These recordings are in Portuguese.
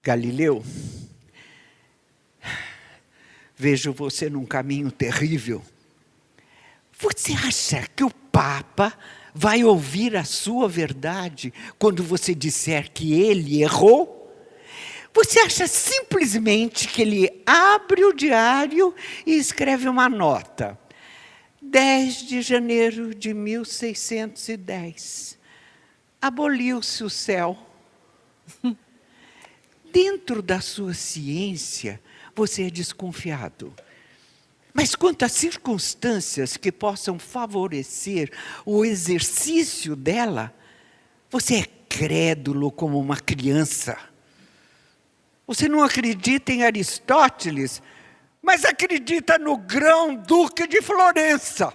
Galileu, vejo você num caminho terrível. Você acha que o Papa vai ouvir a sua verdade quando você disser que ele errou? Você acha simplesmente que ele abre o diário e escreve uma nota? 10 de janeiro de 1610. Aboliu-se o céu. Dentro da sua ciência, você é desconfiado. Mas quanto às circunstâncias que possam favorecer o exercício dela, você é crédulo como uma criança. Você não acredita em Aristóteles, mas acredita no Grão-Duque de Florença.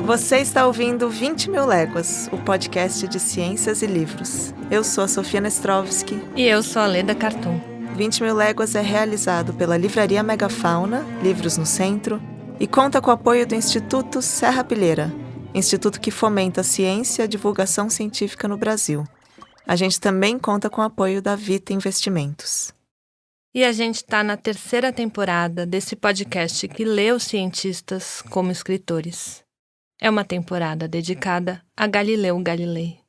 Você está ouvindo 20 Mil Léguas, o podcast de ciências e livros. Eu sou a Sofia Nestrovski. E eu sou a Leda Carton. 20 Mil Léguas é realizado pela Livraria Megafauna, Livros no Centro, e conta com o apoio do Instituto Serra Pilheira, instituto que fomenta a ciência e a divulgação científica no Brasil. A gente também conta com o apoio da Vita Investimentos. E a gente está na 3ª temporada desse podcast que lê os cientistas como escritores. É uma temporada dedicada a Galileu Galilei.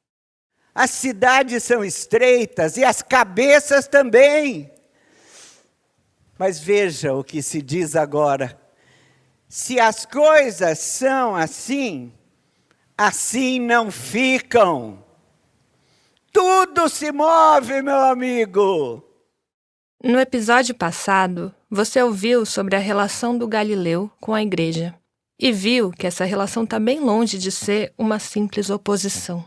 As cidades são estreitas e as cabeças também. Mas veja o que se diz agora. Se as coisas são assim, assim não ficam. Tudo se move, meu amigo. No episódio passado, você ouviu sobre a relação do Galileu com a Igreja. E viu que essa relação está bem longe de ser uma simples oposição.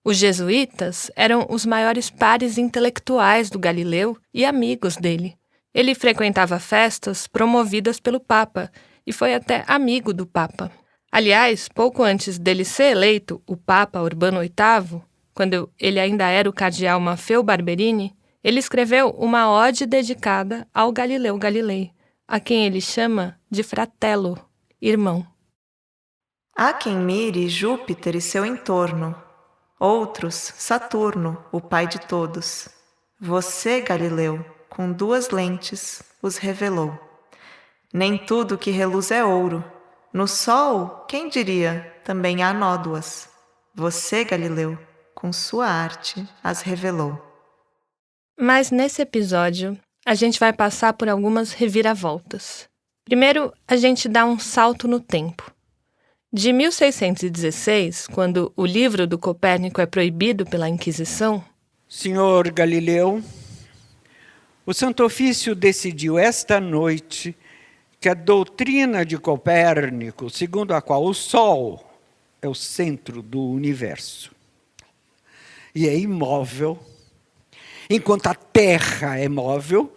Os jesuítas eram os maiores pares intelectuais do Galileu e amigos dele. Ele frequentava festas promovidas pelo Papa e foi até amigo do Papa. Aliás, pouco antes dele ser eleito, o Papa Urbano VIII, quando ele ainda era o cardeal Maffeo Barberini, ele escreveu uma ode dedicada ao Galileu Galilei, a quem ele chama de fratello, irmão. Há quem mire Júpiter e seu entorno, outros Saturno, o pai de todos. Você, Galileu, com 2 lentes, os revelou. Nem tudo que reluz é ouro. No sol, quem diria, também há nódoas. Você, Galileu, com sua arte, as revelou. Mas nesse episódio, a gente vai passar por algumas reviravoltas. Primeiro, a gente dá um salto no tempo. De 1616, quando o livro do Copérnico é proibido pela Inquisição... Senhor Galileu, o Santo Ofício decidiu esta noite que a doutrina de Copérnico, segundo a qual o Sol é o centro do universo e é imóvel, enquanto a Terra é móvel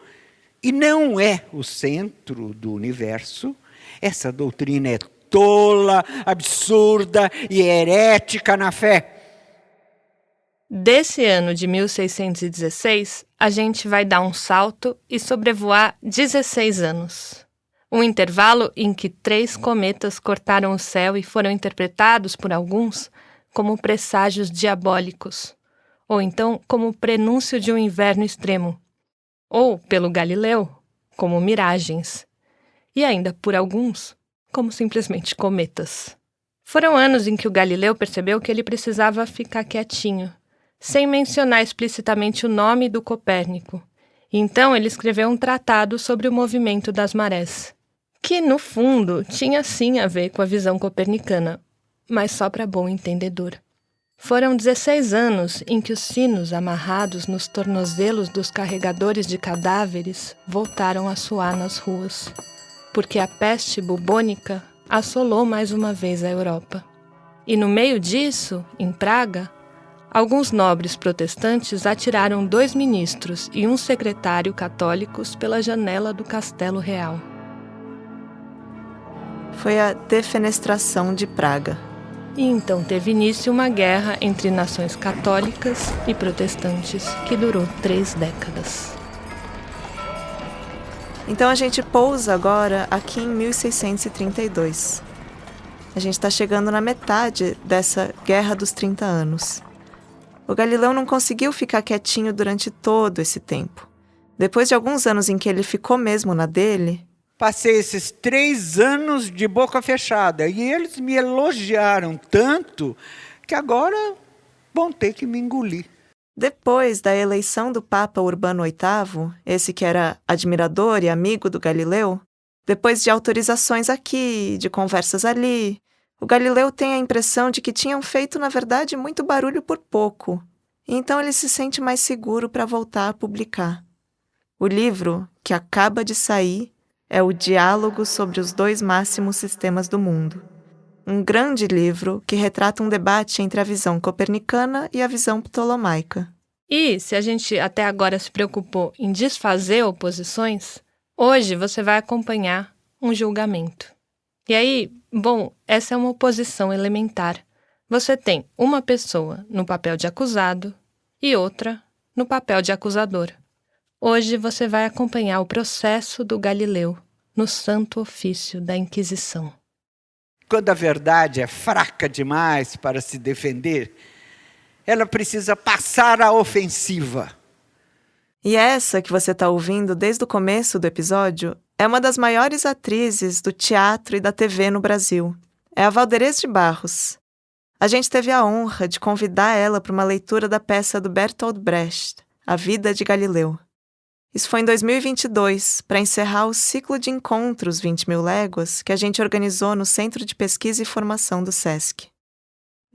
e não é o centro do universo, essa doutrina é tola, absurda e herética na fé. Desse ano de 1616, a gente vai dar um salto e sobrevoar 16 anos. Um intervalo em que 3 cometas cortaram o céu e foram interpretados por alguns como presságios diabólicos, ou então como prenúncio de um inverno extremo, ou, pelo Galileu, como miragens, e ainda por alguns, como simplesmente cometas. Foram anos em que o Galileu percebeu que ele precisava ficar quietinho, sem mencionar explicitamente o nome do Copérnico. Então ele escreveu um tratado sobre o movimento das marés, que, no fundo, tinha sim a ver com a visão copernicana, mas só para bom entendedor. Foram 16 anos em que os sinos amarrados nos tornozelos dos carregadores de cadáveres voltaram a soar nas ruas, porque a peste bubônica assolou mais uma vez a Europa. E no meio disso, em Praga, alguns nobres protestantes atiraram 2 ministros e um secretário católicos pela janela do Castelo Real. Foi a defenestração de Praga. E então teve início uma guerra entre nações católicas e protestantes que durou 3 décadas. Então a gente pousa agora aqui em 1632. A gente está chegando na metade dessa Guerra dos 30 Anos. O Galileu não conseguiu ficar quietinho durante todo esse tempo. Depois de alguns anos em que ele ficou mesmo na dele... Passei esses 3 anos de boca fechada e eles me elogiaram tanto que agora vão ter que me engolir. Depois da eleição do Papa Urbano VIII, esse que era admirador e amigo do Galileu, depois de autorizações aqui, de conversas ali, o Galileu tem a impressão de que tinham feito, na verdade, muito barulho por pouco. E então ele se sente mais seguro para voltar a publicar. O livro, que acaba de sair, é o Diálogo sobre os 2 máximos sistemas do mundo. Um grande livro que retrata um debate entre a visão copernicana e a visão ptolomaica. E, se a gente até agora se preocupou em desfazer oposições, hoje você vai acompanhar um julgamento. E aí, bom, essa é uma oposição elementar. Você tem uma pessoa no papel de acusado e outra no papel de acusador. Hoje você vai acompanhar o processo do Galileu no Santo Ofício da Inquisição. Quando a verdade é fraca demais para se defender, ela precisa passar a ofensiva. E essa que você está ouvindo desde o começo do episódio é uma das maiores atrizes do teatro e da TV no Brasil. É a Valdерês de Barros. A gente teve a honra de convidar ela para uma leitura da peça do Bertolt Brecht, A Vida de Galileu. Isso foi em 2022, para encerrar o ciclo de encontros 20.000 léguas que a gente organizou no Centro de Pesquisa e Formação do SESC.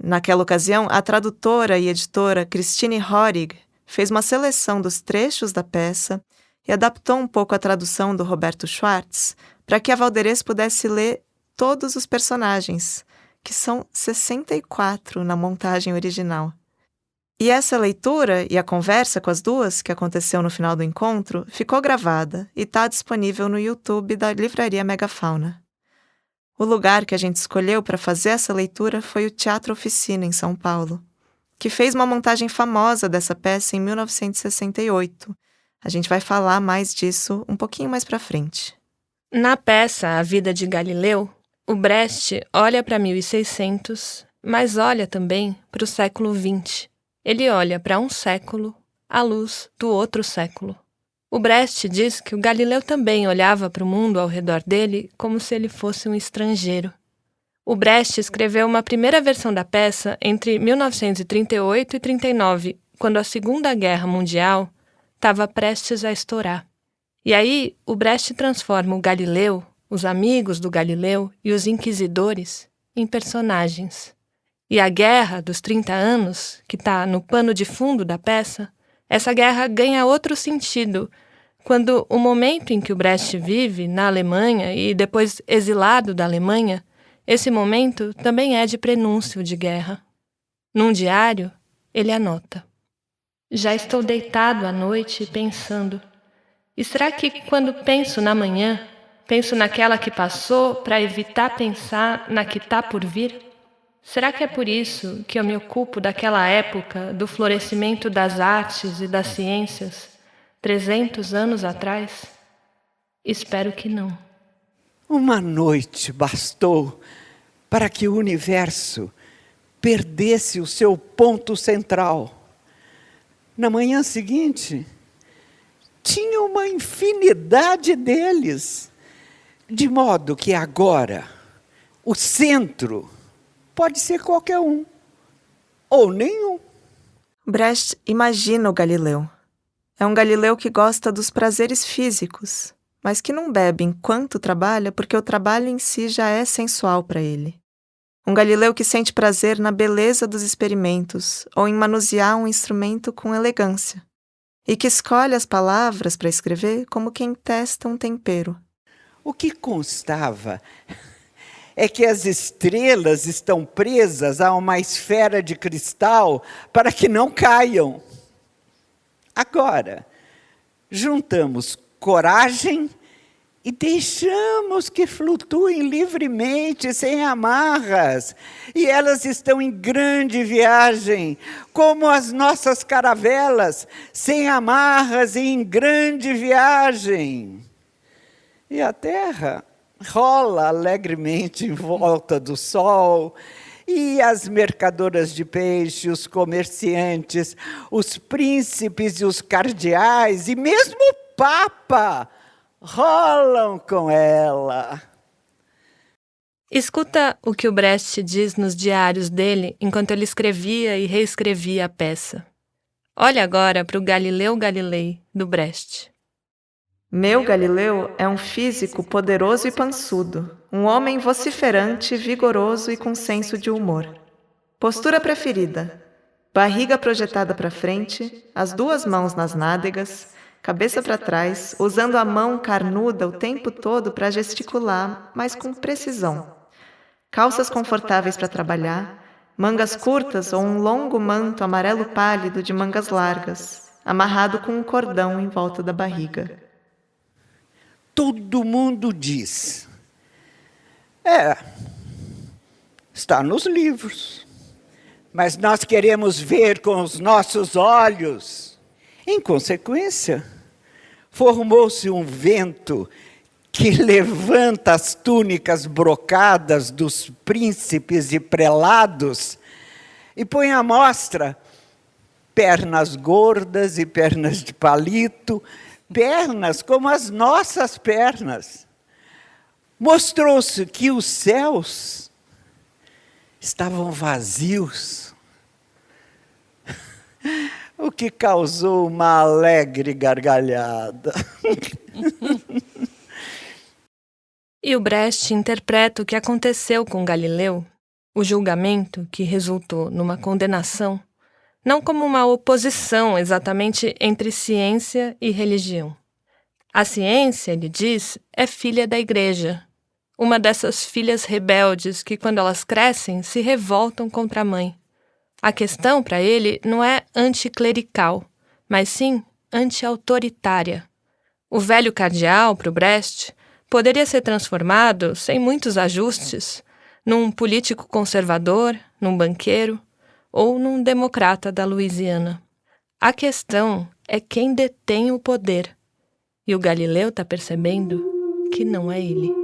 Naquela ocasião, a tradutora e editora Christine Horig fez uma seleção dos trechos da peça e adaptou um pouco a tradução do Roberto Schwartz para que a Valderês pudesse ler todos os personagens, que são 64 na montagem original. E essa leitura e a conversa com as duas, que aconteceu no final do encontro, ficou gravada e está disponível no YouTube da Livraria Megafauna. O lugar que a gente escolheu para fazer essa leitura foi o Teatro Oficina, em São Paulo, que fez uma montagem famosa dessa peça em 1968. A gente vai falar mais disso um pouquinho mais para frente. Na peça A Vida de Galileu, o Brecht olha para 1600, mas olha também para o século XX. Ele olha para um século à luz do outro século. O Brecht diz que o Galileu também olhava para o mundo ao redor dele como se ele fosse um estrangeiro. O Brecht escreveu uma primeira versão da peça entre 1938 e 39, quando a Segunda Guerra Mundial estava prestes a estourar. E aí, o Brecht transforma o Galileu, os amigos do Galileu e os inquisidores em personagens. E a Guerra dos 30 Anos, que está no pano de fundo da peça, essa guerra ganha outro sentido, quando o momento em que o Brecht vive na Alemanha e depois exilado da Alemanha, esse momento também é de prenúncio de guerra. Num diário, ele anota: já estou deitado à noite pensando, e será que quando penso na manhã, penso naquela que passou para evitar pensar na que está por vir? Será que é por isso que eu me ocupo daquela época do florescimento das artes e das ciências, 300 anos atrás? Espero que não. Uma noite bastou para que o universo perdesse o seu ponto central. Na manhã seguinte, tinha uma infinidade deles, de modo que agora o centro pode ser qualquer um, ou nenhum. Brecht imagina o Galileu. É um Galileu que gosta dos prazeres físicos, mas que não bebe enquanto trabalha porque o trabalho em si já é sensual para ele. Um Galileu que sente prazer na beleza dos experimentos ou em manusear um instrumento com elegância, e que escolhe as palavras para escrever como quem testa um tempero. O que constava é que as estrelas estão presas a uma esfera de cristal para que não caiam. Agora, juntamos coragem e deixamos que flutuem livremente, sem amarras. E elas estão em grande viagem, como as nossas caravelas, sem amarras e em grande viagem. E a Terra rola alegremente em volta do sol, e as mercadoras de peixe, os comerciantes, os príncipes e os cardeais, e mesmo o Papa rolam com ela. Escuta o que o Brecht diz nos diários dele enquanto ele escrevia e reescrevia a peça. Olha agora para o Galileu Galilei, do Brecht. Meu Galileu é um físico poderoso e pançudo, um homem vociferante, vigoroso e com senso de humor. Postura preferida: barriga projetada para frente, as duas mãos nas nádegas, cabeça para trás, usando a mão carnuda o tempo todo para gesticular, mas com precisão. Calças confortáveis para trabalhar, mangas curtas ou um longo manto amarelo pálido de mangas largas, amarrado com um cordão em volta da barriga. Todo mundo diz. Está nos livros. Mas nós queremos ver com os nossos olhos. Em consequência, formou-se um vento que levanta as túnicas brocadas dos príncipes e prelados e põe à mostra pernas gordas e pernas de palito, pernas como as nossas pernas. Mostrou-se que os céus estavam vazios, o que causou uma alegre gargalhada. E o Brecht interpreta o que aconteceu com Galileu, o julgamento que resultou numa condenação, não como uma oposição exatamente entre ciência e religião. A ciência, ele diz, é filha da igreja, uma dessas filhas rebeldes que, quando elas crescem, se revoltam contra a mãe. A questão, para ele, não é anticlerical, mas sim anti-autoritária. O velho cardeal, para o Brecht, poderia ser transformado, sem muitos ajustes, num político conservador, num banqueiro ou num democrata da Louisiana. A questão é quem detém o poder. E o Galileu está percebendo que não é ele.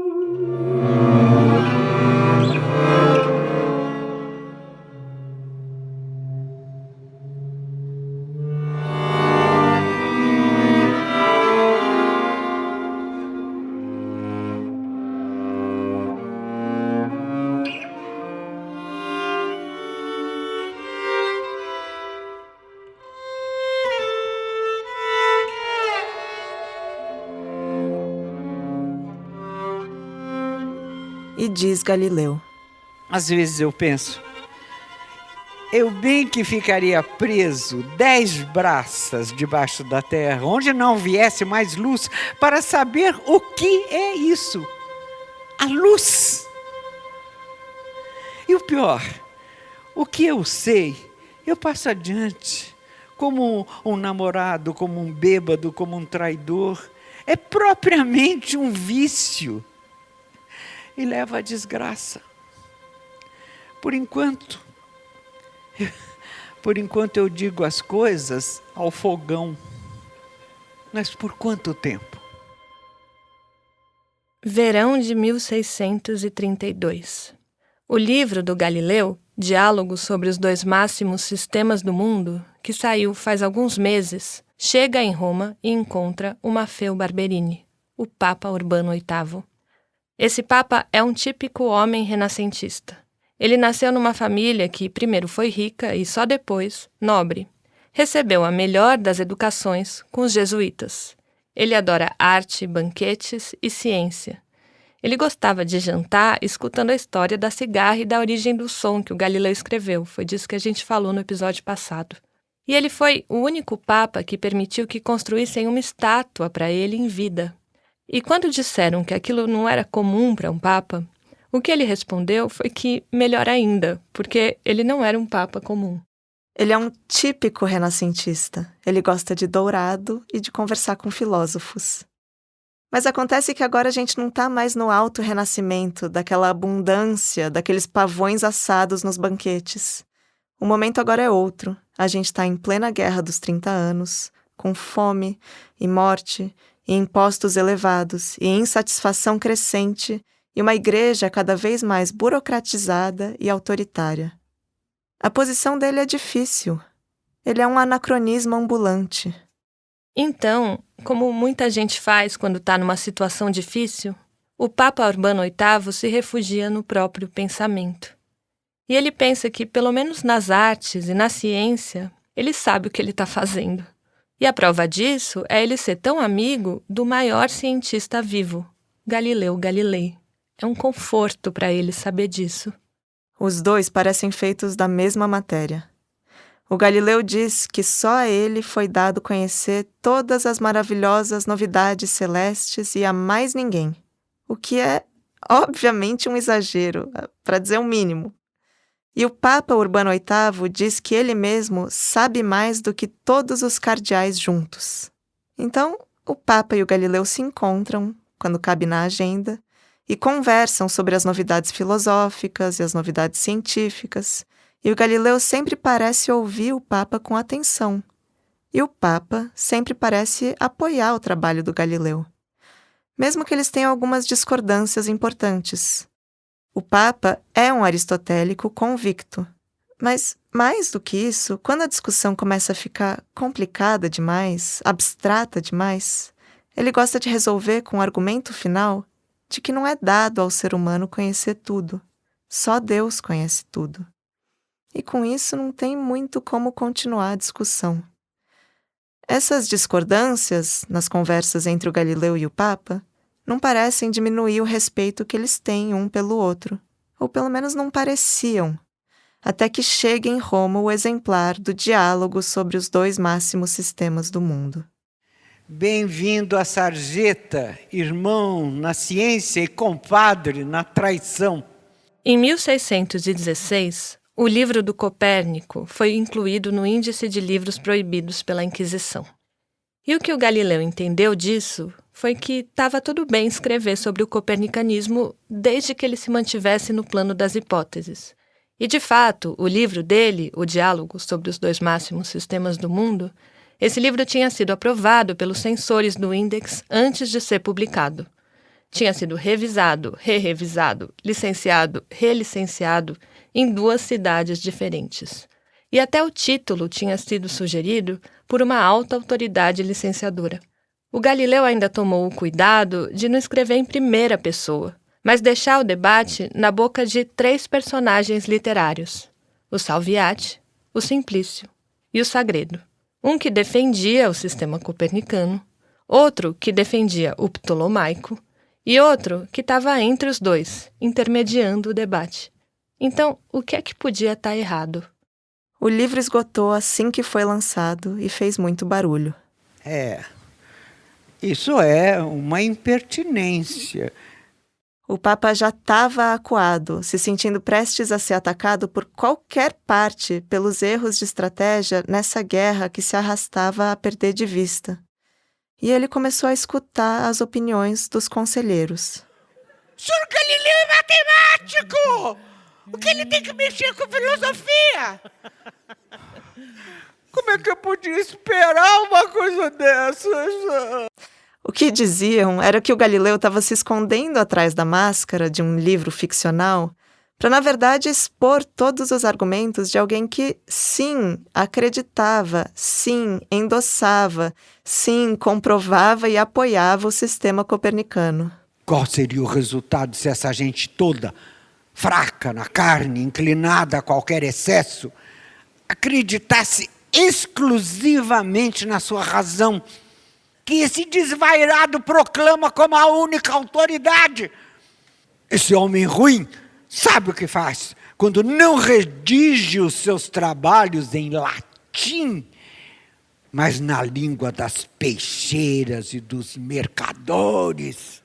E diz Galileu: Às vezes eu penso, eu bem que ficaria preso 10 braças debaixo da terra, onde não viesse mais luz, para saber o que é isso. A luz. E o pior, o que eu sei, eu passo adiante, como um namorado, como um bêbado, como um traidor. É propriamente um vício. E leva à desgraça. Por enquanto eu digo as coisas ao fogão. Mas por quanto tempo? Verão de 1632. O livro do Galileu, Diálogos sobre os dois máximos sistemas do mundo, que saiu faz alguns meses, chega em Roma e encontra o Maffeo Barberini, o Papa Urbano VIII. Esse Papa é um típico homem renascentista. Ele nasceu numa família que primeiro foi rica e só depois nobre. Recebeu a melhor das educações com os jesuítas. Ele adora arte, banquetes e ciência. Ele gostava de jantar escutando a história da cigarra e da origem do som que o Galileu escreveu. Foi disso que a gente falou no episódio passado. E ele foi o único Papa que permitiu que construíssem uma estátua para ele em vida. E quando disseram que aquilo não era comum para um Papa, o que ele respondeu foi que melhor ainda, porque ele não era um Papa comum. Ele é um típico renascentista. Ele gosta de dourado e de conversar com filósofos. Mas acontece que agora a gente não está mais no alto renascimento, daquela abundância, daqueles pavões assados nos banquetes. O momento agora é outro. A gente está em plena guerra dos 30 anos, com fome e morte, e impostos elevados, e insatisfação crescente, e uma igreja cada vez mais burocratizada e autoritária. A posição dele é difícil. Ele é um anacronismo ambulante. Então, como muita gente faz quando está numa situação difícil, o Papa Urbano VIII se refugia no próprio pensamento. E ele pensa que, pelo menos nas artes e na ciência, ele sabe o que ele está fazendo. E a prova disso é ele ser tão amigo do maior cientista vivo, Galileu Galilei. É um conforto para ele saber disso. Os dois parecem feitos da mesma matéria. O Galileu diz que só a ele foi dado conhecer todas as maravilhosas novidades celestes e a mais ninguém, o que é, obviamente, um exagero, para dizer o mínimo. E o Papa Urbano VIII diz que ele mesmo sabe mais do que todos os cardeais juntos. Então, o Papa e o Galileu se encontram, quando cabe na agenda, e conversam sobre as novidades filosóficas e as novidades científicas, e o Galileu sempre parece ouvir o Papa com atenção. E o Papa sempre parece apoiar o trabalho do Galileu, mesmo que eles tenham algumas discordâncias importantes. O Papa é um aristotélico convicto, mas, mais do que isso, quando a discussão começa a ficar complicada demais, abstrata demais, ele gosta de resolver com o argumento final de que não é dado ao ser humano conhecer tudo. Só Deus conhece tudo. E com isso não tem muito como continuar a discussão. Essas discordâncias, nas conversas entre o Galileu e o Papa, não parecem diminuir o respeito que eles têm um pelo outro, ou pelo menos não pareciam, até que chegue em Roma o exemplar do diálogo sobre os dois máximos sistemas do mundo. Bem-vindo a sarjeta, irmão na ciência e compadre na traição. Em 1616, o livro do Copérnico foi incluído no índice de livros proibidos pela Inquisição. E o que o Galileu entendeu disso foi que estava tudo bem escrever sobre o copernicanismo desde que ele se mantivesse no plano das hipóteses. E, de fato, o livro dele, o Diálogo sobre os dois máximos sistemas do mundo, esse livro tinha sido aprovado pelos censores do Index antes de ser publicado. Tinha sido revisado, re-revisado, licenciado, relicenciado em 2 cidades diferentes. E até o título tinha sido sugerido por uma alta autoridade licenciadora. O Galileu ainda tomou o cuidado de não escrever em primeira pessoa, mas deixar o debate na boca de 3 personagens literários: o Salviati, o Simplício e o Sagredo. Um que defendia o sistema copernicano, outro que defendia o ptolomaico e outro que estava entre os dois, intermediando o debate. Então, o que é que podia estar errado? O livro esgotou assim que foi lançado e fez muito barulho. Isso é uma impertinência. O Papa já estava acuado, se sentindo prestes a ser atacado por qualquer parte pelos erros de estratégia nessa guerra que se arrastava a perder de vista. E ele começou a escutar as opiniões dos conselheiros. Senhor Galileu é matemático! O que ele tem que mexer com filosofia? Como é que eu podia esperar uma coisa dessas? O que diziam era que o Galileu estava se escondendo atrás da máscara de um livro ficcional para, na verdade, expor todos os argumentos de alguém que, sim, acreditava, sim, endossava, sim, comprovava e apoiava o sistema copernicano. Qual seria o resultado se essa gente toda, fraca na carne, inclinada a qualquer excesso, acreditasse exclusivamente na sua razão, que esse desvairado proclama como a única autoridade? Esse homem ruim sabe o que faz quando não redige os seus trabalhos em latim, mas na língua das peixeiras e dos mercadores.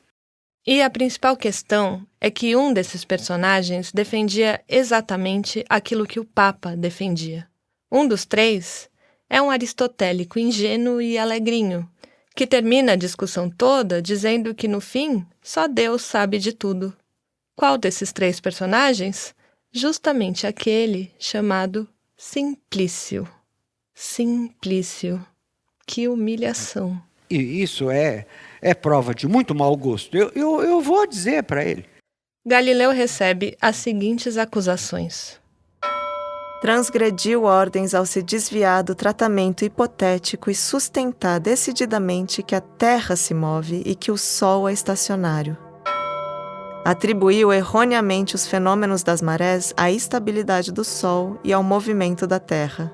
E a principal questão é que um desses personagens defendia exatamente aquilo que o Papa defendia. Um dos 3 é um aristotélico ingênuo e alegrinho, que termina a discussão toda dizendo que, no fim, só Deus sabe de tudo. Qual desses 3 personagens? Justamente aquele chamado Simplício. Simplício. Que humilhação. E isso é prova de muito mau gosto. Eu vou dizer para ele. Galileu recebe as seguintes acusações. Transgrediu ordens ao se desviar do tratamento hipotético e sustentar decididamente que a Terra se move e que o Sol é estacionário. Atribuiu erroneamente os fenômenos das marés à estabilidade do Sol e ao movimento da Terra.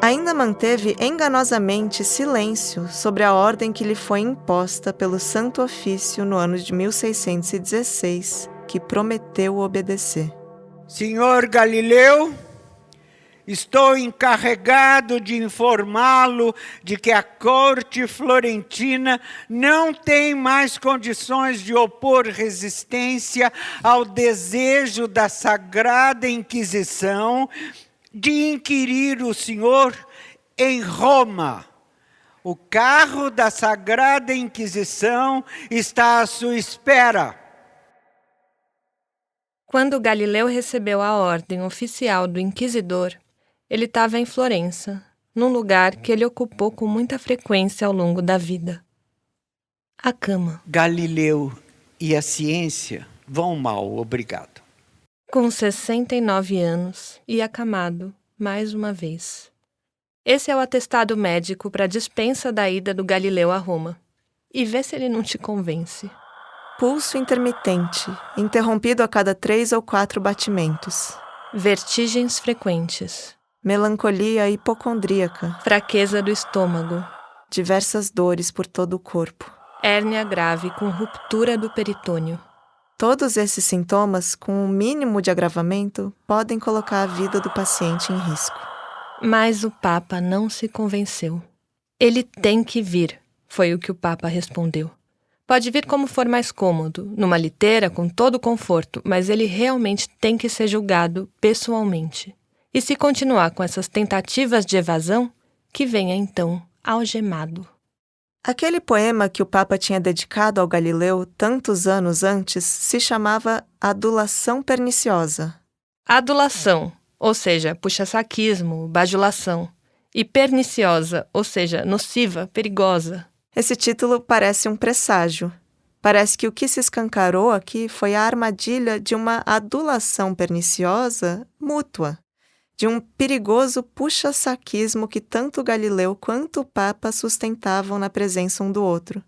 Ainda manteve enganosamente silêncio sobre a ordem que lhe foi imposta pelo Santo Ofício no ano de 1616, que prometeu obedecer. Senhor Galileu, estou encarregado de informá-lo de que a corte florentina não tem mais condições de opor resistência ao desejo da Sagrada Inquisição de inquirir o senhor em Roma. O carro da Sagrada Inquisição está à sua espera. Quando Galileu recebeu a ordem oficial do inquisidor, ele estava em Florença, num lugar que ele ocupou com muita frequência ao longo da vida. A cama. Galileu e a ciência vão mal, obrigado. Com 69 anos e acamado, mais uma vez. Esse é o atestado médico para a dispensa da ida do Galileu a Roma. E vê se ele não te convence. Pulso intermitente, interrompido a cada 3 ou 4 batimentos. Vertigens frequentes. Melancolia hipocondríaca. Fraqueza do estômago. Diversas dores por todo o corpo. Hérnia grave com ruptura do peritônio. Todos esses sintomas, com um mínimo de agravamento, podem colocar a vida do paciente em risco. Mas o Papa não se convenceu. Ele tem que vir, foi o que o Papa respondeu. Pode vir como for mais cômodo, numa liteira com todo o conforto, mas ele realmente tem que ser julgado pessoalmente. E se continuar com essas tentativas de evasão, que venha então algemado. Aquele poema que o Papa tinha dedicado ao Galileu tantos anos antes se chamava Adulação Perniciosa. Adulação, ou seja, puxa-saquismo, bajulação. E perniciosa, ou seja, nociva, perigosa. Esse título parece um presságio. Parece que o que se escancarou aqui foi a armadilha de uma adulação perniciosa mútua, de um perigoso puxa-saquismo que tanto Galileu quanto o Papa sustentavam na presença um do outro.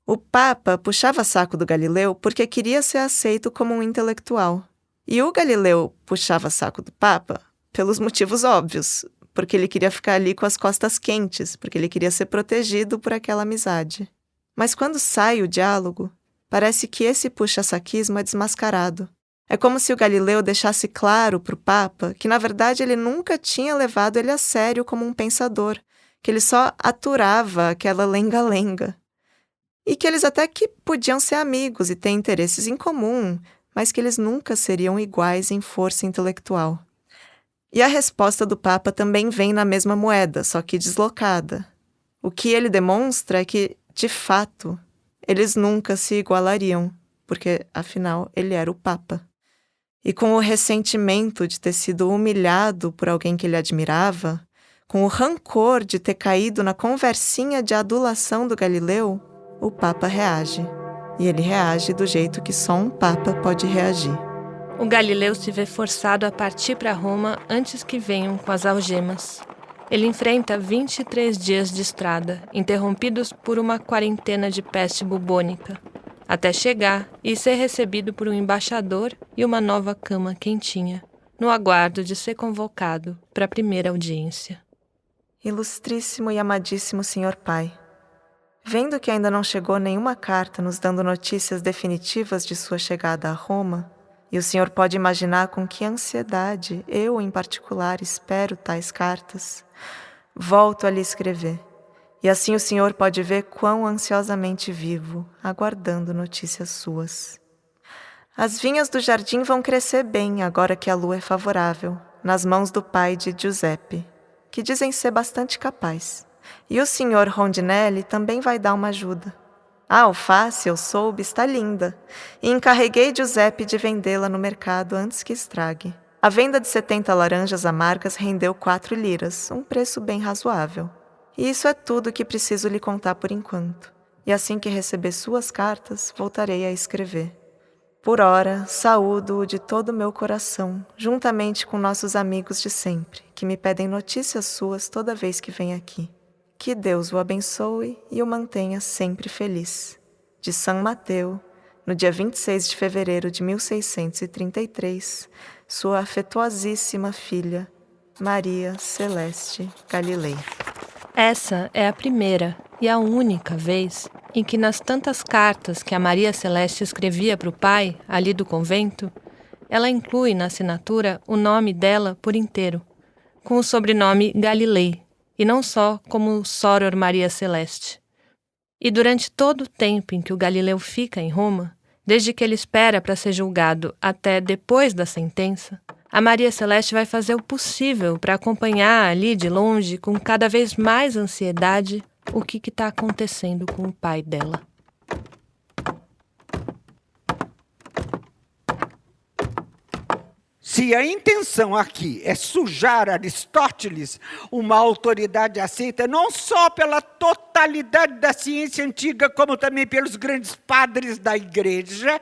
O Papa puxava saco do Galileu porque queria ser aceito como um intelectual. E o Galileu puxava saco do Papa pelos motivos óbvios, porque ele queria ficar ali com as costas quentes, porque ele queria ser protegido por aquela amizade. Mas quando sai o diálogo, parece que esse puxa-saquismo é desmascarado. É como se o Galileu deixasse claro para o Papa que, na verdade, ele nunca tinha levado ele a sério como um pensador, que ele só aturava aquela lenga-lenga. E que eles até que podiam ser amigos e ter interesses em comum, mas que eles nunca seriam iguais em força intelectual. E a resposta do Papa também vem na mesma moeda, só que deslocada. O que ele demonstra é que, de fato, eles nunca se igualariam, porque, afinal, ele era o Papa. E com o ressentimento de ter sido humilhado por alguém que ele admirava, com o rancor de ter caído na conversinha de adulação do Galileu, o Papa reage. E ele reage do jeito que só um Papa pode reagir. O Galileu se vê forçado a partir para Roma antes que venham com as algemas. Ele enfrenta 23 dias de estrada, interrompidos por uma quarentena de peste bubônica, até chegar e ser recebido por um embaixador e uma nova cama quentinha, no aguardo de ser convocado para a primeira audiência. Ilustríssimo e amadíssimo Senhor Pai, vendo que ainda não chegou nenhuma carta nos dando notícias definitivas de sua chegada a Roma, e o Senhor pode imaginar com que ansiedade eu, em particular, espero tais cartas, volto a lhe escrever. E assim o Senhor pode ver quão ansiosamente vivo, aguardando notícias suas. As vinhas do jardim vão crescer bem agora que a lua é favorável, nas mãos do pai de Giuseppe, que dizem ser bastante capaz. E o Sr. Rondinelli também vai dar uma ajuda. A alface, eu soube, está linda, e encarreguei Giuseppe de vendê-la no mercado antes que estrague. A venda de 70 laranjas amargas rendeu 4 liras, um preço bem razoável. E isso é tudo que preciso lhe contar por enquanto. E assim que receber suas cartas, voltarei a escrever. Por ora, saúdo-o de todo o meu coração, juntamente com nossos amigos de sempre, que me pedem notícias suas toda vez que vem aqui. Que Deus o abençoe e o mantenha sempre feliz. De São Mateu, no dia 26 de fevereiro de 1633, sua afetuosíssima filha, Maria Celeste Galilei. Essa é a primeira e a única vez em que nas tantas cartas que a Maria Celeste escrevia para o pai, ali do convento, ela inclui na assinatura o nome dela por inteiro, com o sobrenome Galilei, e não só como Soror Maria Celeste. E durante todo o tempo em que o Galileu fica em Roma, desde que ele espera para ser julgado até depois da sentença, a Maria Celeste vai fazer o possível para acompanhar ali de longe, com cada vez mais ansiedade, o que está acontecendo com o pai dela. Se a intenção aqui é sujar Aristóteles, uma autoridade aceita não só pela totalidade da ciência antiga, como também pelos grandes padres da igreja,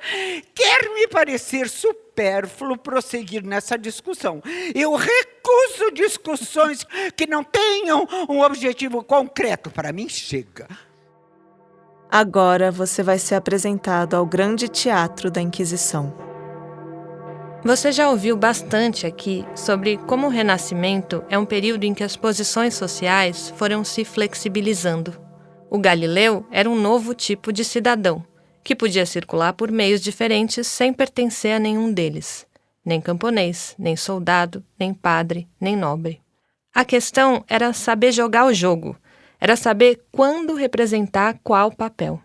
quer me parecer supérfluo prosseguir nessa discussão. Eu recuso discussões que não tenham um objetivo concreto. Para mim, chega. Agora você vai ser apresentado ao grande teatro da Inquisição. Você já ouviu bastante aqui sobre como o Renascimento é um período em que as posições sociais foram se flexibilizando. O Galileu era um novo tipo de cidadão, que podia circular por meios diferentes sem pertencer a nenhum deles. Nem camponês, nem soldado, nem padre, nem nobre. A questão era saber jogar o jogo, era saber quando representar qual papel.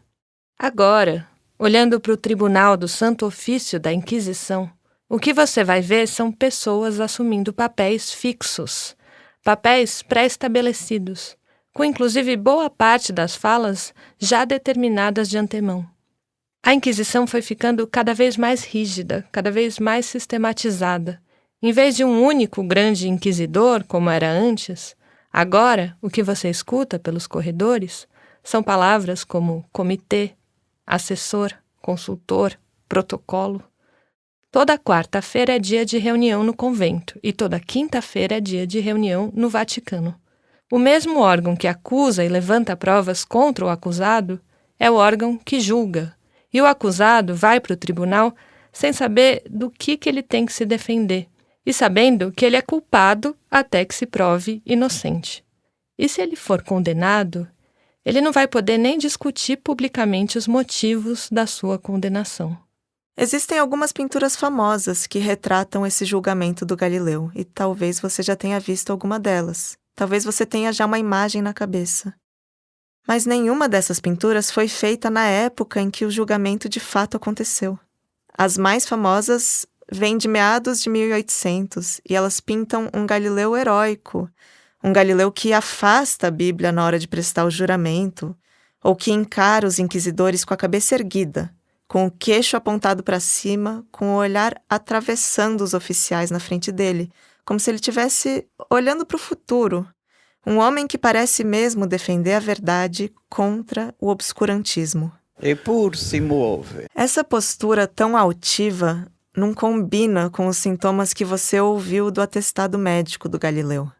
Agora, olhando para o Tribunal do Santo Ofício da Inquisição, o que você vai ver são pessoas assumindo papéis fixos, papéis pré-estabelecidos, com inclusive boa parte das falas já determinadas de antemão. A Inquisição foi ficando cada vez mais rígida, cada vez mais sistematizada. Em vez de um único grande inquisidor, como era antes, agora o que você escuta pelos corredores são palavras como comitê, assessor, consultor, protocolo. Toda quarta-feira é dia de reunião no convento e toda quinta-feira é dia de reunião no Vaticano. O mesmo órgão que acusa e levanta provas contra o acusado é o órgão que julga. E o acusado vai para o tribunal sem saber do que ele tem que se defender e sabendo que ele é culpado até que se prove inocente. E se ele for condenado, ele não vai poder nem discutir publicamente os motivos da sua condenação. Existem algumas pinturas famosas que retratam esse julgamento do Galileu, e talvez você já tenha visto alguma delas. Talvez você tenha já uma imagem na cabeça. Mas nenhuma dessas pinturas foi feita na época em que o julgamento de fato aconteceu. As mais famosas vêm de meados de 1800, e elas pintam um Galileu heróico, um Galileu que afasta a Bíblia na hora de prestar o juramento, ou que encara os inquisidores com a cabeça erguida, com o queixo apontado para cima, com o olhar atravessando os oficiais na frente dele, como se ele estivesse olhando para o futuro. Um homem que parece mesmo defender a verdade contra o obscurantismo. Eppur si muove. Essa postura tão altiva não combina com os sintomas que você ouviu do atestado médico do Galileu.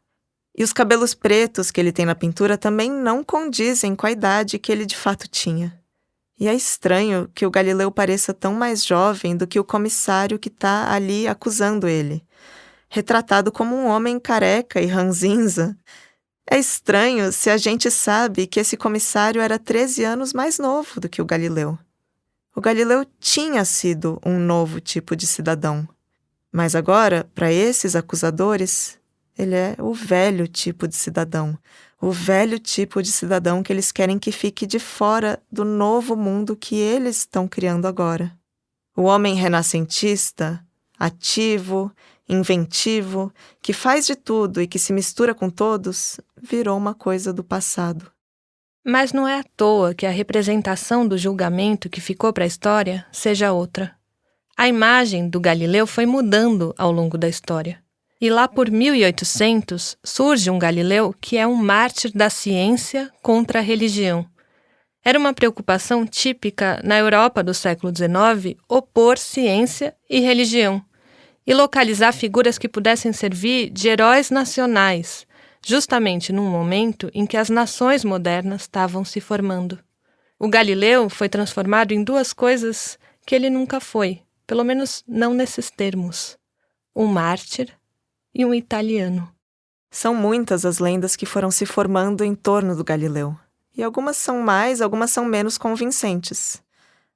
E os cabelos pretos que ele tem na pintura também não condizem com a idade que ele de fato tinha. E é estranho que o Galileu pareça tão mais jovem do que o comissário que está ali acusando ele, retratado como um homem careca e ranzinza. É estranho se a gente sabe que esse comissário era 13 anos mais novo do que o Galileu. O Galileu tinha sido um novo tipo de cidadão, mas agora, para esses acusadores, ele é o velho tipo de cidadão. O velho tipo de cidadão que eles querem que fique de fora do novo mundo que eles estão criando agora. O homem renascentista, ativo, inventivo, que faz de tudo e que se mistura com todos, virou uma coisa do passado. Mas não é à toa que a representação do julgamento que ficou para a história seja outra. A imagem do Galileu foi mudando ao longo da história. E lá por 1800 surge um Galileu que é um mártir da ciência contra a religião. Era uma preocupação típica na Europa do século XIX opor ciência e religião e localizar figuras que pudessem servir de heróis nacionais, justamente num momento em que as nações modernas estavam se formando. O Galileu foi transformado em duas coisas que ele nunca foi, pelo menos não nesses termos: um mártir e um italiano. São muitas as lendas que foram se formando em torno do Galileu. E algumas são mais, algumas são menos convincentes.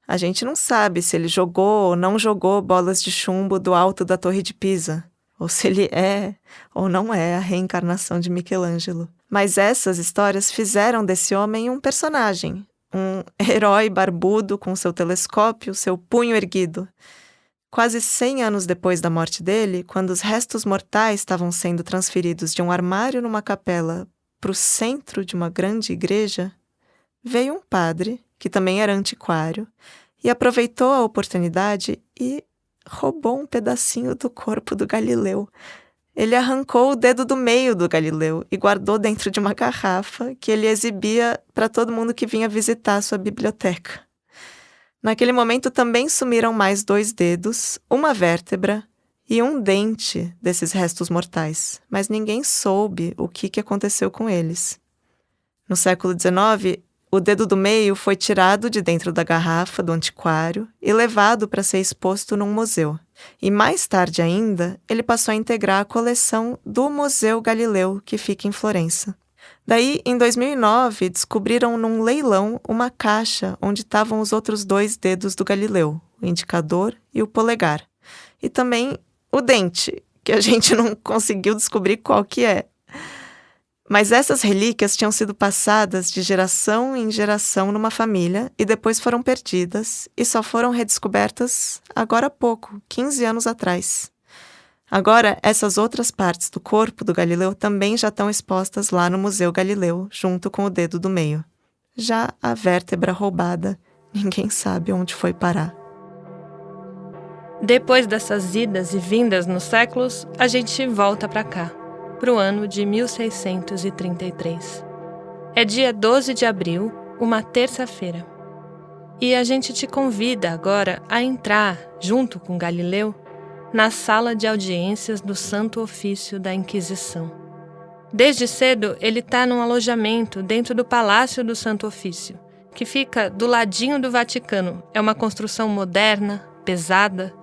A gente não sabe se ele jogou ou não jogou bolas de chumbo do alto da Torre de Pisa, ou se ele é ou não é a reencarnação de Michelangelo. Mas essas histórias fizeram desse homem um personagem, um herói barbudo com seu telescópio, seu punho erguido. Quase 100 anos depois da morte dele, quando os restos mortais estavam sendo transferidos de um armário numa capela para o centro de uma grande igreja, veio um padre, que também era antiquário, e aproveitou a oportunidade e roubou um pedacinho do corpo do Galileu. Ele arrancou o dedo do meio do Galileu e guardou dentro de uma garrafa que ele exibia para todo mundo que vinha visitar sua biblioteca. Naquele momento também sumiram mais 2 dedos, uma vértebra e um dente desses restos mortais, mas ninguém soube o que aconteceu com eles. No século XIX, o dedo do meio foi tirado de dentro da garrafa do antiquário e levado para ser exposto num museu. E mais tarde ainda, ele passou a integrar a coleção do Museu Galileu, que fica em Florença. Daí, em 2009, descobriram num leilão uma caixa onde estavam os outros 2 dedos do Galileu, o indicador e o polegar. E também o dente, que a gente não conseguiu descobrir qual que é. Mas essas relíquias tinham sido passadas de geração em geração numa família e depois foram perdidas e só foram redescobertas agora há pouco, 15 anos atrás. Agora, essas outras partes do corpo do Galileu também já estão expostas lá no Museu Galileu, junto com o dedo do meio. Já a vértebra roubada, ninguém sabe onde foi parar. Depois dessas idas e vindas nos séculos, a gente volta para cá, para o ano de 1633. É dia 12 de abril, uma terça-feira. E a gente te convida agora a entrar, junto com Galileu, na sala de audiências do Santo Ofício da Inquisição. Desde cedo, ele está num alojamento dentro do Palácio do Santo Ofício, que fica do ladinho do Vaticano. É uma construção moderna, pesada,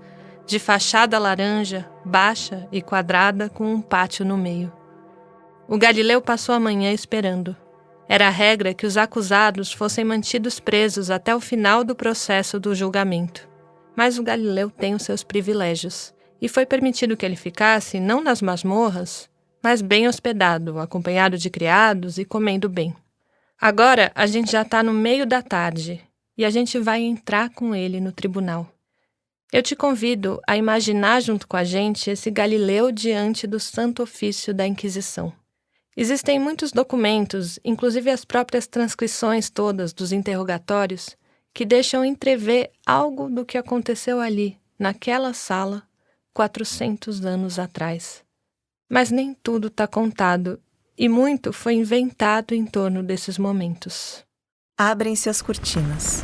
de fachada laranja, baixa e quadrada, com um pátio no meio. O Galileu passou a manhã esperando. Era a regra que os acusados fossem mantidos presos até o final do processo do julgamento. Mas o Galileu tem os seus privilégios, e foi permitido que ele ficasse não nas masmorras, mas bem hospedado, acompanhado de criados e comendo bem. Agora a gente já está no meio da tarde e a gente vai entrar com ele no tribunal. Eu te convido a imaginar junto com a gente esse Galileu diante do Santo Ofício da Inquisição. Existem muitos documentos, inclusive as próprias transcrições todas dos interrogatórios, que deixam entrever algo do que aconteceu ali, naquela sala, 400 anos atrás. Mas nem tudo está contado, e muito foi inventado em torno desses momentos. Abrem-se as cortinas.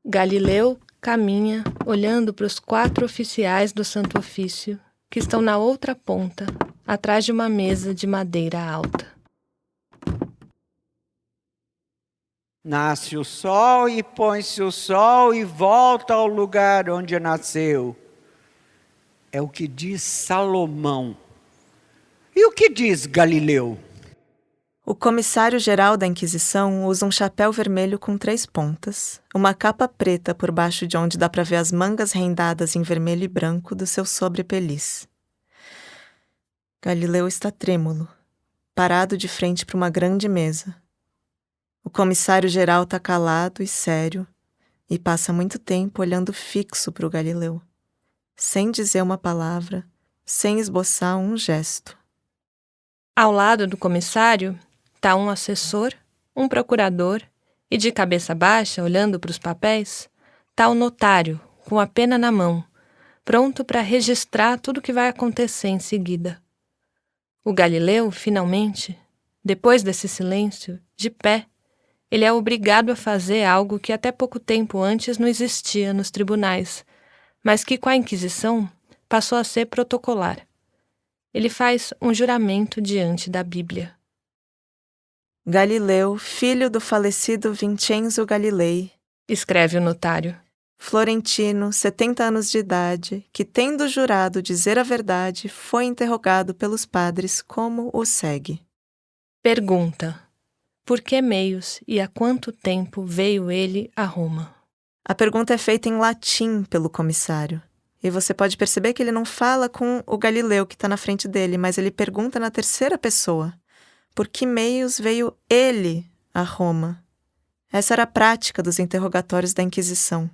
Galileu caminha olhando para os 4 oficiais do Santo Ofício, que estão na outra ponta, atrás de uma mesa de madeira alta. Nasce o sol e põe-se o sol e volta ao lugar onde nasceu. É o que diz Salomão. E o que diz Galileu? O comissário-geral da Inquisição usa um chapéu vermelho com 3 pontas, uma capa preta por baixo de onde dá para ver as mangas rendadas em vermelho e branco do seu sobrepeliz. Galileu está trêmulo, parado de frente para uma grande mesa. O comissário-geral está calado e sério e passa muito tempo olhando fixo para o Galileu, sem dizer uma palavra, sem esboçar um gesto. Ao lado do comissário está um assessor, um procurador e, de cabeça baixa, olhando para os papéis, está o notário, com a pena na mão, pronto para registrar tudo o que vai acontecer em seguida. O Galileu, finalmente, depois desse silêncio, de pé, ele é obrigado a fazer algo que até pouco tempo antes não existia nos tribunais, mas que com a Inquisição passou a ser protocolar. Ele faz um juramento diante da Bíblia. Galileu, filho do falecido Vincenzo Galilei, Escreve o notário. florentino, 70 anos de idade, que, tendo jurado dizer a verdade, foi interrogado pelos padres como o segue. Pergunta: por que meios e há quanto tempo veio ele a Roma? A pergunta é feita em latim pelo comissário. E você pode perceber que ele não fala com o Galileu que está na frente dele, mas ele pergunta na terceira pessoa. Por que meios veio ele a Roma? Essa era a prática dos interrogatórios da Inquisição.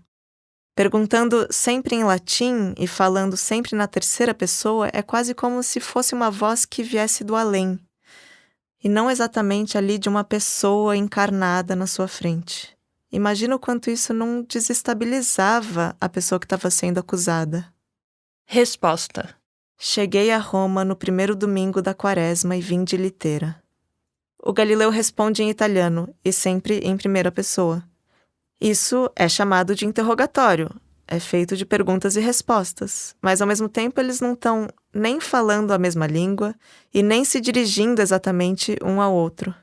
Perguntando sempre em latim e falando sempre na terceira pessoa é quase como se fosse uma voz que viesse do além, e não exatamente ali de uma pessoa encarnada na sua frente. Imagina o quanto isso não desestabilizava a pessoa que estava sendo acusada. Resposta: Cheguei a Roma no primeiro domingo da quaresma e vim de Litera. O Galileu responde em italiano e sempre em primeira pessoa. Isso é chamado de interrogatório. É feito de perguntas e respostas, mas ao mesmo tempo eles não estão nem falando a mesma língua e nem se dirigindo exatamente um ao outro.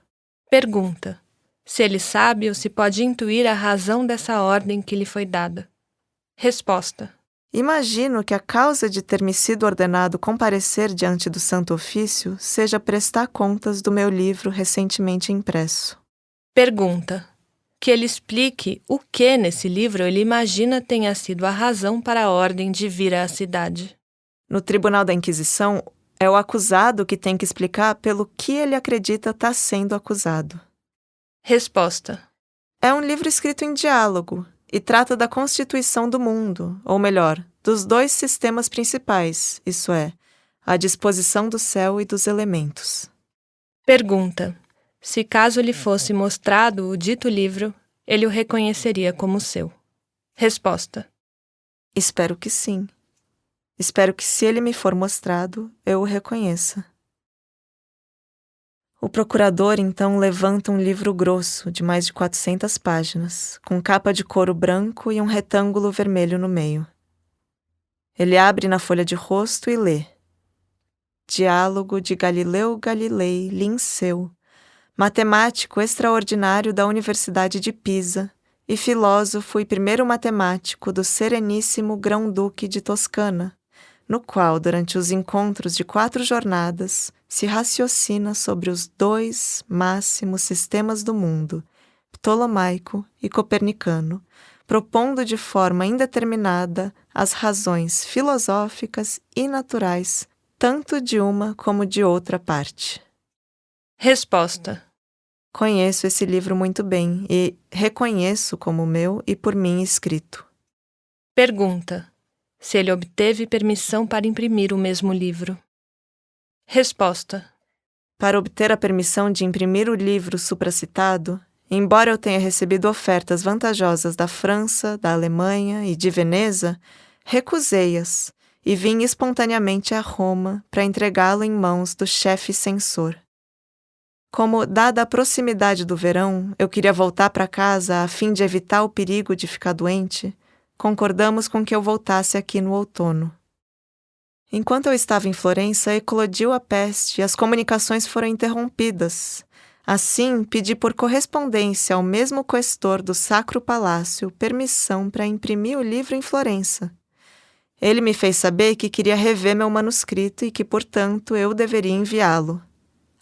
Pergunta: se ele sabe ou se pode intuir a razão dessa ordem que lhe foi dada. Resposta: Imagino que a causa de ter me sido ordenado comparecer diante do Santo Ofício seja prestar contas do meu livro recentemente impresso. Pergunta: que ele explique o que nesse livro ele imagina tenha sido a razão para a ordem de vir à cidade. No Tribunal da Inquisição, é o acusado que tem que explicar pelo que ele acredita estar sendo acusado. Resposta: É um livro escrito em diálogo e trata da constituição do mundo, ou melhor, dos dois sistemas principais, isso é, a disposição do céu e dos elementos. Pergunta: se caso lhe fosse mostrado o dito livro, ele o reconheceria como seu. Resposta: Espero que sim. Espero que, se ele me for mostrado, eu o reconheça. O procurador, então, levanta um livro grosso, de mais de 400 páginas, com capa de couro branco e um retângulo vermelho no meio. Ele abre na folha de rosto e lê. Diálogo de Galileu Galilei Linceu, matemático extraordinário da Universidade de Pisa e filósofo e primeiro matemático do Sereníssimo Grão-Duque de Toscana, no qual, durante os encontros de 4 jornadas, se raciocina sobre os 2 máximos sistemas do mundo, ptolomaico e copernicano, propondo de forma indeterminada as razões filosóficas e naturais, tanto de uma como de outra parte. Resposta: Conheço esse livro muito bem e reconheço como meu e por mim escrito. Pergunta: se ele obteve permissão para imprimir o mesmo livro. Resposta: Para obter a permissão de imprimir o livro supracitado, embora eu tenha recebido ofertas vantajosas da França, da Alemanha e de Veneza, recusei-as e vim espontaneamente a Roma para entregá-lo em mãos do chefe censor. Como, dada a proximidade do verão, eu queria voltar para casa a fim de evitar o perigo de ficar doente, concordamos com que eu voltasse aqui no outono. Enquanto eu estava em Florença, eclodiu a peste e as comunicações foram interrompidas. Assim, pedi por correspondência ao mesmo questor do Sacro Palácio permissão para imprimir o livro em Florença. Ele me fez saber que queria rever meu manuscrito e que, portanto, eu deveria enviá-lo.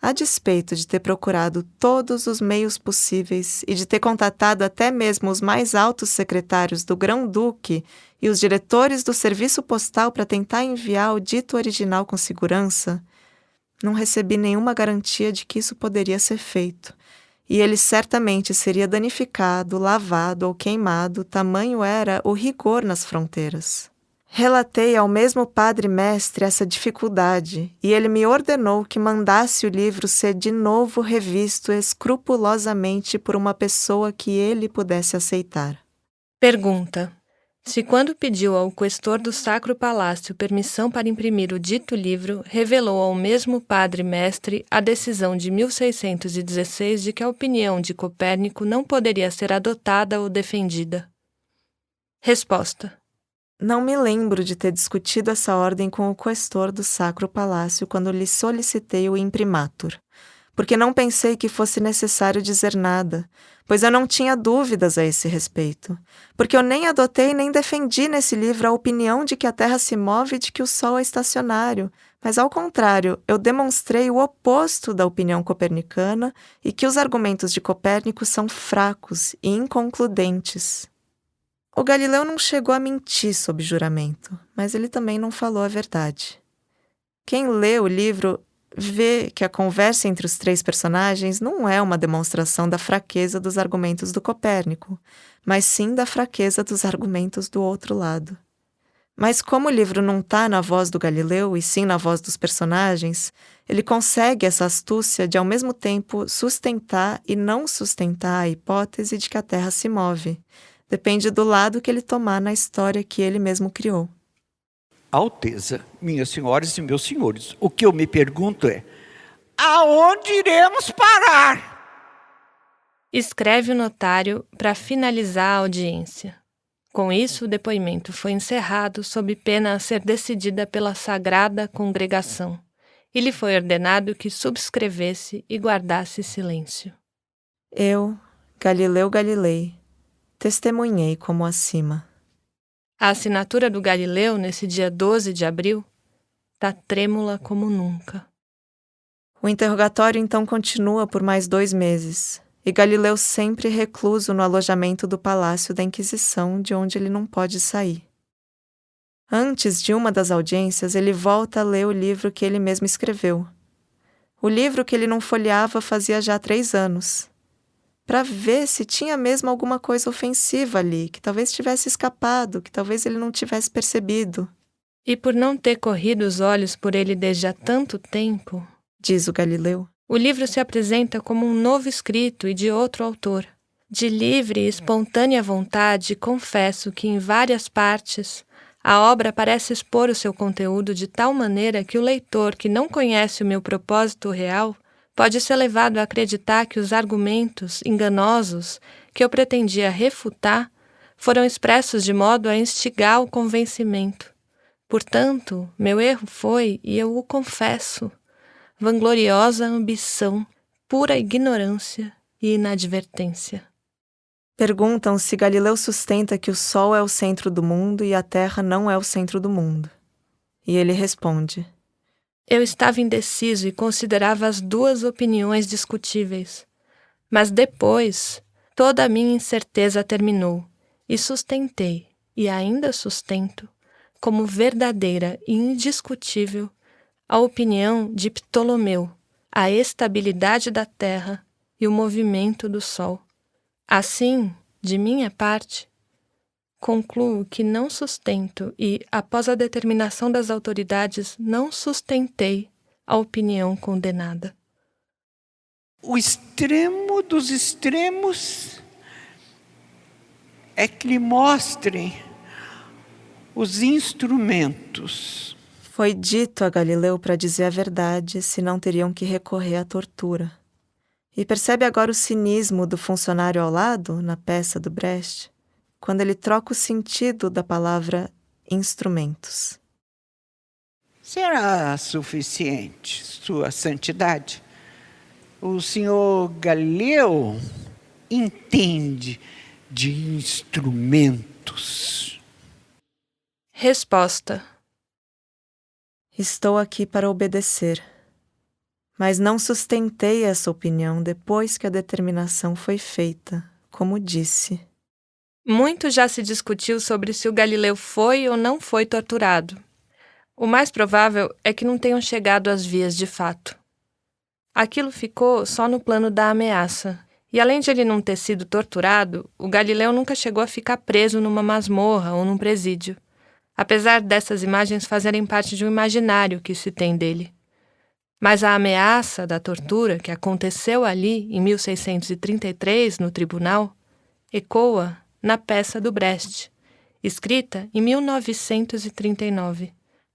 A despeito de ter procurado todos os meios possíveis e de ter contatado até mesmo os mais altos secretários do Grão-Duque e os diretores do serviço postal para tentar enviar o dito original com segurança, não recebi nenhuma garantia de que isso poderia ser feito, e ele certamente seria danificado, lavado ou queimado, tamanho era o rigor nas fronteiras. Relatei ao mesmo padre-mestre essa dificuldade, e ele me ordenou que mandasse o livro ser de novo revisto escrupulosamente por uma pessoa que ele pudesse aceitar. Pergunta: Se quando pediu ao questor do Sacro Palácio permissão para imprimir o dito livro, revelou ao mesmo padre-mestre a decisão de 1616 de que a opinião de Copérnico não poderia ser adotada ou defendida. Resposta. Não me lembro de ter discutido essa ordem com o questor do Sacro Palácio quando lhe solicitei o imprimatur, porque não pensei que fosse necessário dizer nada, pois eu não tinha dúvidas a esse respeito, porque eu nem adotei nem defendi nesse livro a opinião de que a Terra se move e de que o Sol é estacionário, mas ao contrário, eu demonstrei o oposto da opinião copernicana e que os argumentos de Copérnico são fracos e inconcludentes. O Galileu não chegou a mentir sob juramento, mas ele também não falou a verdade. Quem lê o livro vê que a conversa entre os três personagens não é uma demonstração da fraqueza dos argumentos do Copérnico, mas sim da fraqueza dos argumentos do outro lado. Mas como o livro não está na voz do Galileu e sim na voz dos personagens, ele consegue essa astúcia de ao mesmo tempo sustentar e não sustentar a hipótese de que a Terra se move. Depende do lado que ele tomar na história que ele mesmo criou. Alteza, minhas senhoras e meus senhores, o que eu me pergunto é: aonde iremos parar? Escreve o notário para finalizar a audiência. Com isso, o depoimento foi encerrado sob pena a ser decidida pela Sagrada Congregação, e lhe foi ordenado que subscrevesse e guardasse silêncio. Eu, Galileu Galilei, testemunhei como acima. A assinatura do Galileu, nesse dia 12 de abril, está trêmula como nunca. O interrogatório então continua por mais 2 meses, e Galileu sempre recluso no alojamento do Palácio da Inquisição, de onde ele não pode sair. Antes de uma das audiências, ele volta a ler o livro que ele mesmo escreveu. O livro que ele não folheava fazia já 3 anos. Para ver se tinha mesmo alguma coisa ofensiva ali, que talvez tivesse escapado, que talvez ele não tivesse percebido. E por não ter corrido os olhos por ele desde há tanto tempo, diz o Galileu, o livro se apresenta como um novo escrito e de outro autor. De livre e espontânea vontade, confesso que em várias partes a obra parece expor o seu conteúdo de tal maneira que o leitor que não conhece o meu propósito real pode ser levado a acreditar que os argumentos enganosos que eu pretendia refutar foram expressos de modo a instigar o convencimento. Portanto, meu erro foi, e eu o confesso, vangloriosa ambição, pura ignorância e inadvertência. Perguntam se Galileu sustenta que o Sol é o centro do mundo e a Terra não é o centro do mundo. E ele responde: eu estava indeciso e considerava as 2 opiniões discutíveis. Mas depois, toda a minha incerteza terminou, e sustentei, e ainda sustento, como verdadeira e indiscutível, a opinião de Ptolomeu, a estabilidade da Terra e o movimento do Sol. Assim, de minha parte, concluo que não sustento e, após a determinação das autoridades, não sustentei a opinião condenada. O extremo dos extremos é que lhe mostrem os instrumentos. Foi dito a Galileu para dizer a verdade, senão teriam que recorrer à tortura. E percebe agora o cinismo do funcionário ao lado, na peça do Brecht, quando ele troca o sentido da palavra instrumentos. Será suficiente, Sua Santidade? O senhor Galileu entende de instrumentos. Resposta. Estou aqui para obedecer, mas não sustentei essa opinião depois que a determinação foi feita, como disse. Muito já se discutiu sobre se o Galileu foi ou não foi torturado. O mais provável é que não tenham chegado às vias de fato. Aquilo ficou só no plano da ameaça, e além de ele não ter sido torturado, o Galileu nunca chegou a ficar preso numa masmorra ou num presídio, apesar dessas imagens fazerem parte de um imaginário que se tem dele. Mas a ameaça da tortura que aconteceu ali em 1633 no tribunal ecoa na peça do Brecht, escrita em 1939.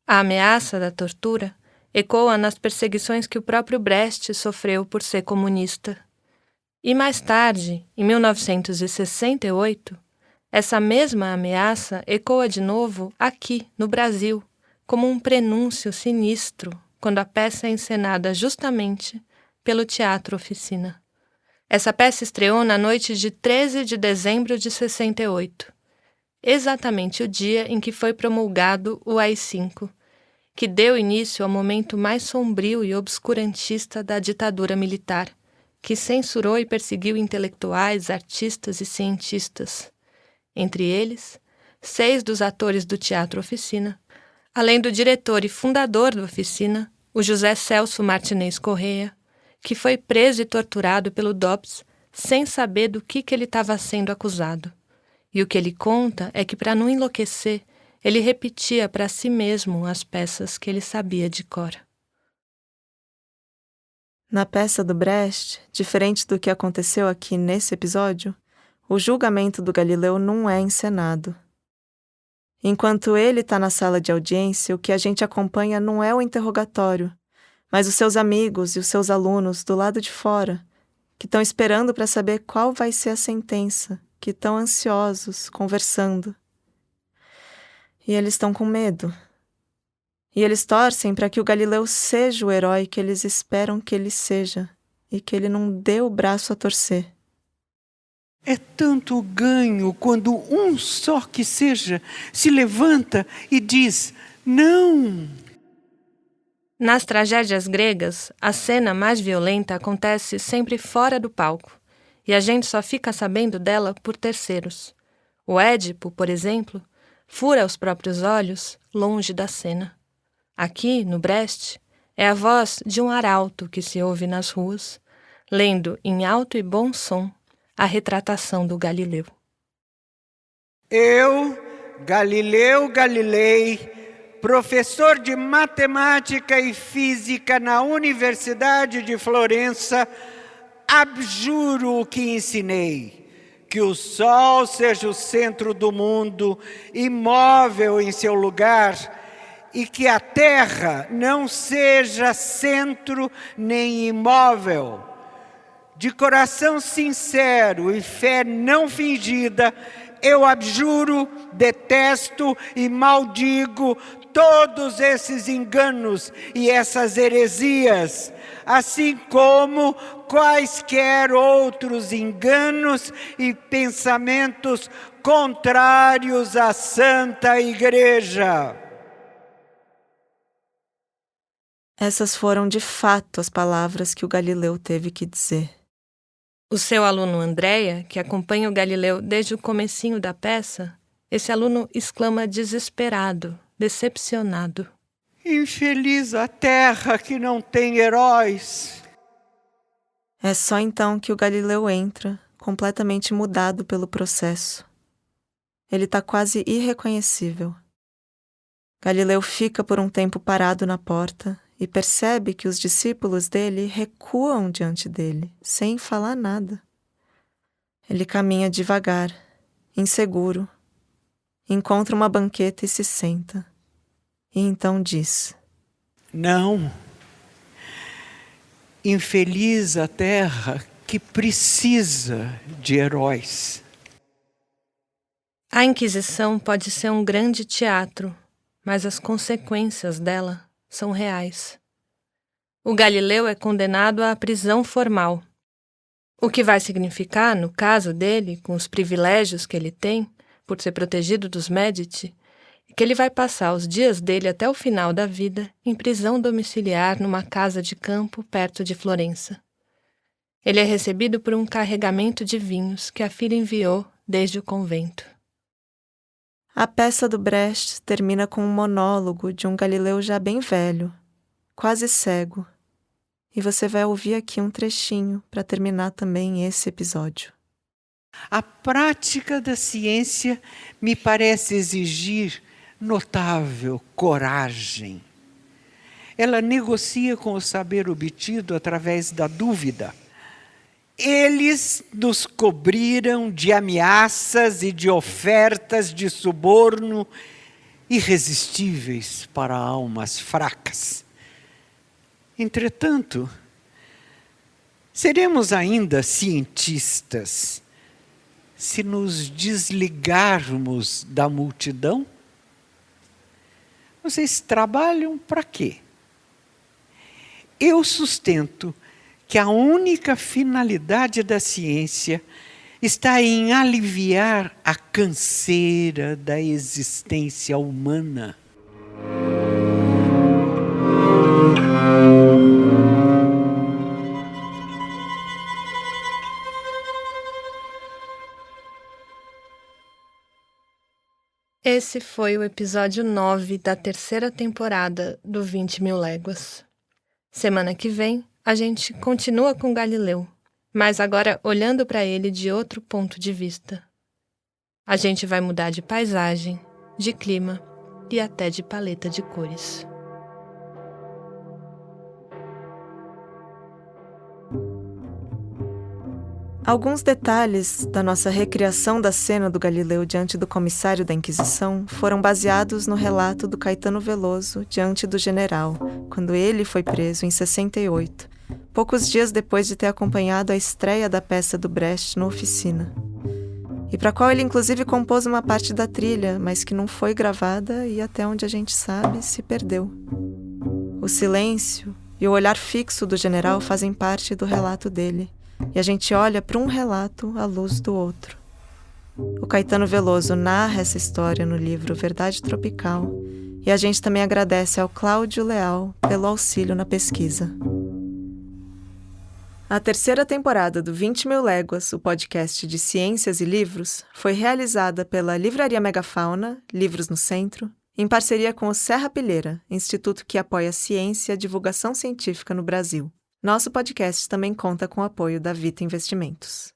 A ameaça da tortura ecoa nas perseguições que o próprio Brecht sofreu por ser comunista. E mais tarde, em 1968, essa mesma ameaça ecoa de novo aqui, no Brasil, como um prenúncio sinistro, quando a peça é encenada justamente pelo Teatro Oficina. Essa peça estreou na noite de 13 de dezembro de 68, exatamente o dia em que foi promulgado o AI-5, que deu início ao momento mais sombrio e obscurantista da ditadura militar, que censurou e perseguiu intelectuais, artistas e cientistas. Entre eles, 6 dos atores do Teatro Oficina, além do diretor e fundador da Oficina, o José Celso Martinez Corrêa, que foi preso e torturado pelo DOPS sem saber do que ele estava sendo acusado. E o que ele conta é que, para não enlouquecer, ele repetia para si mesmo as peças que ele sabia de cor. Na peça do Brecht, diferente do que aconteceu aqui nesse episódio, o julgamento do Galileu não é encenado. Enquanto ele está na sala de audiência, o que a gente acompanha não é o interrogatório, mas os seus amigos e os seus alunos do lado de fora, que estão esperando para saber qual vai ser a sentença, que estão ansiosos, conversando. E eles estão com medo. E eles torcem para que o Galileu seja o herói que eles esperam que ele seja e que ele não dê o braço a torcer. É tanto ganho quando um só que seja se levanta e diz: não. Nas tragédias gregas, a cena mais violenta acontece sempre fora do palco, e a gente só fica sabendo dela por terceiros. O Édipo, por exemplo, fura os próprios olhos longe da cena. Aqui, no Brecht, é a voz de um arauto que se ouve nas ruas, lendo em alto e bom som a retratação do Galileu. Eu, Galileu Galilei, professor de matemática e física na Universidade de Florença, abjuro o que ensinei, que o Sol seja o centro do mundo, imóvel em seu lugar, e que a Terra não seja centro nem imóvel. De coração sincero e fé não fingida, eu abjuro, detesto e maldigo todos esses enganos e essas heresias, assim como quaisquer outros enganos e pensamentos contrários à Santa Igreja. Essas foram de fato as palavras que o Galileu teve que dizer. O seu aluno Andréia, que acompanha o Galileu desde o comecinho da peça, esse aluno exclama desesperado, decepcionado. Infeliz a terra que não tem heróis. É só então que o Galileu entra, completamente mudado pelo processo. Ele está quase irreconhecível. Galileu fica por um tempo parado na porta e percebe que os discípulos dele recuam diante dele, sem falar nada. Ele caminha devagar, inseguro, encontra uma banqueta e se senta. E então diz: Não. Infeliz a terra que precisa de heróis. A Inquisição pode ser um grande teatro, mas as consequências dela são reais. O Galileu é condenado à prisão formal, o que vai significar, no caso dele, com os privilégios que ele tem, por ser protegido dos Médici, que ele vai passar os dias dele até o final da vida em prisão domiciliar numa casa de campo perto de Florença. Ele é recebido por um carregamento de vinhos que a filha enviou desde o convento. A peça do Brecht termina com um monólogo de um Galileu já bem velho, quase cego. E você vai ouvir aqui um trechinho para terminar também esse episódio. A prática da ciência me parece exigir notável coragem. Ela negocia com o saber obtido através da dúvida Eles nos cobriram de ameaças e de ofertas de suborno irresistíveis para almas fracas. Entretanto, seremos ainda cientistas se nos desligarmos da multidão? Vocês trabalham para quê? Eu sustento que a única finalidade da ciência está em aliviar a canseira da existência humana. Esse foi o episódio 9 da 3ª temporada do 20.000 Léguas. Semana que vem, a gente continua com Galileu, mas agora olhando para ele de outro ponto de vista. A gente vai mudar de paisagem, de clima e até de paleta de cores. Alguns detalhes da nossa recriação da cena do Galileu diante do comissário da Inquisição foram baseados no relato do Caetano Veloso diante do general, quando ele foi preso em 68, poucos dias depois de ter acompanhado a estreia da peça do Brecht na oficina. E para a qual ele inclusive compôs uma parte da trilha, mas que não foi gravada e, até onde a gente sabe, se perdeu. O silêncio e o olhar fixo do general fazem parte do relato dele. E a gente olha para um relato à luz do outro. O Caetano Veloso narra essa história no livro Verdade Tropical, e a gente também agradece ao Cláudio Leal pelo auxílio na pesquisa. A 3ª temporada do 20.000 Léguas, o podcast de ciências e livros, foi realizada pela Livraria Megafauna, Livros no Centro, em parceria com o Serra Pilheira, instituto que apoia a ciência e a divulgação científica no Brasil. Nosso podcast também conta com o apoio da Vita Investimentos.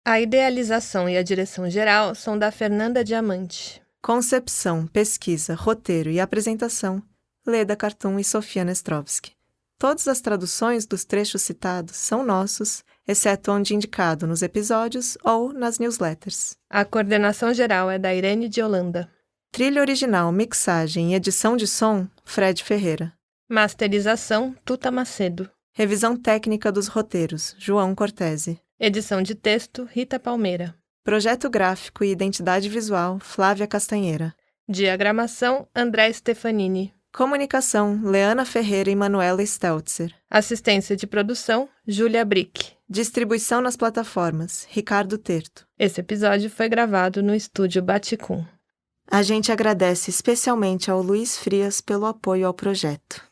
A idealização e a direção geral são da Fernanda Diamante. Concepção, pesquisa, roteiro e apresentação, Leda Cartoon e Sofia Nestrovski. Todas as traduções dos trechos citados são nossos, exceto onde indicado nos episódios ou nas newsletters. A coordenação geral é da Irene de Holanda. Trilha original, mixagem e edição de som, Fred Ferreira. Masterização, Tuta Macedo. Revisão técnica dos roteiros, João Cortese. Edição de texto, Rita Palmeira. Projeto gráfico e identidade visual, Flávia Castanheira. Diagramação, André Stefanini. Comunicação, Leana Ferreira e Manuela Steltzer. Assistência de produção, Júlia Brick. Distribuição nas plataformas, Ricardo Terto. Esse episódio foi gravado no estúdio Baticum. A gente agradece especialmente ao Luiz Frias pelo apoio ao projeto.